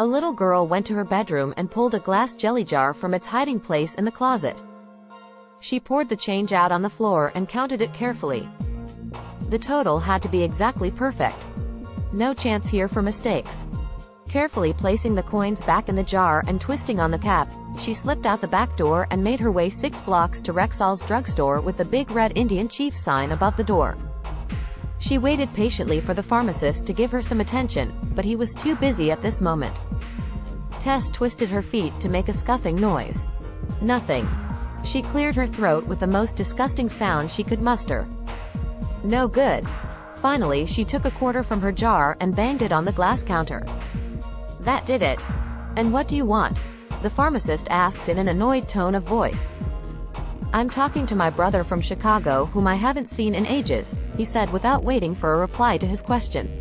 A little girl went to her bedroom and pulled a glass jelly jar from its hiding place in the closet. She poured the change out on the floor and counted it carefully. The total had to be exactly perfect. No chance here for mistakes. Carefully placing the coins back in the jar and twisting on the cap, she slipped out the back door and made her way 6 blocks to Rexall's drugstore with the big red Indian Chief sign above the door. She waited patiently for the pharmacist to give her some attention, but he was too busy at this moment. Tess twisted her feet to make a scuffing noise. Nothing. She cleared her throat with the most disgusting sound she could muster. No good. Finally, she took a quarter from her jar and banged it on the glass counter. That did it. And what do you want? The pharmacist asked in an annoyed tone of voice. I'm talking to my brother from Chicago whom I haven't seen in ages, he said without waiting for a reply to his question.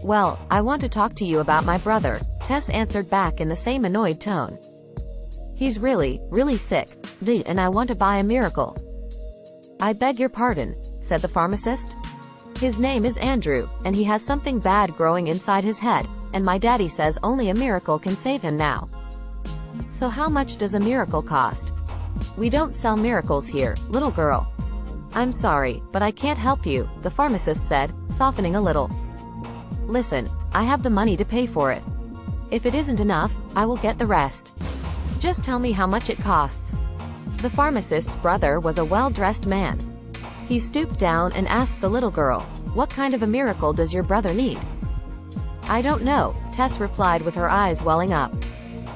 Well, I want to talk to you about my brother, Tess answered back in the same annoyed tone. He's really, really sick, and I want to buy a miracle. I beg your pardon, said the pharmacist. His name is Andrew, and he has something bad growing inside his head, and my daddy says only a miracle can save him now. So how much does a miracle cost? We don't sell miracles here, little girl. I'm sorry, but I can't help you, the pharmacist said, softening a little. Listen, I have the money to pay for it. If it isn't enough, I will get the rest. Just tell me how much it costs. The pharmacist's brother was a well-dressed man. He stooped down and asked the little girl, what kind of a miracle does your brother need? I don't know, Tess replied with her eyes welling up.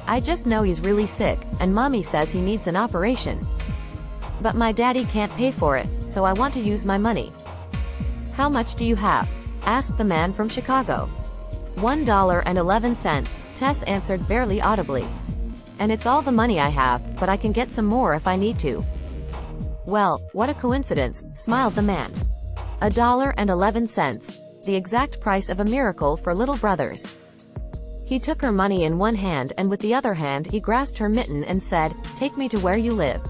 I just know he's really sick, and Mommy says he needs an operation. But my daddy can't pay for it, so I want to use my money. How much do you have? Asked the man from Chicago. $1.11, Tess answered barely audibly. And it's all the money I have, but I can get some more if I need to. Well, what a coincidence, smiled the man. $1.11, the exact price of a miracle for little brothers. He took her money in one hand and with the other hand he grasped her mitten and said, take me to where you live.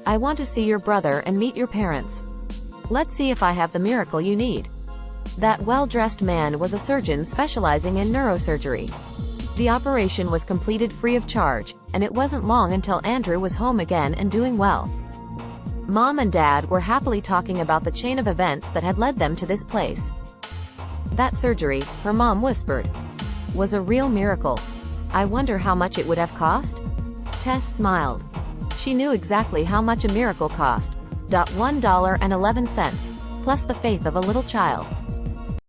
I want to see your brother and meet your parents. Let's see if I have the miracle you need. That well-dressed man was a surgeon specializing in neurosurgery. The operation was completed free of charge, and it wasn't long until Andrew was home again and doing well. Mom and Dad were happily talking about the chain of events that had led them to this place. That surgery, her mom whispered, was a real miracle. I wonder how much it would have cost? Tess smiled. She knew exactly how much a miracle cost. $1.11, plus the faith of a little child.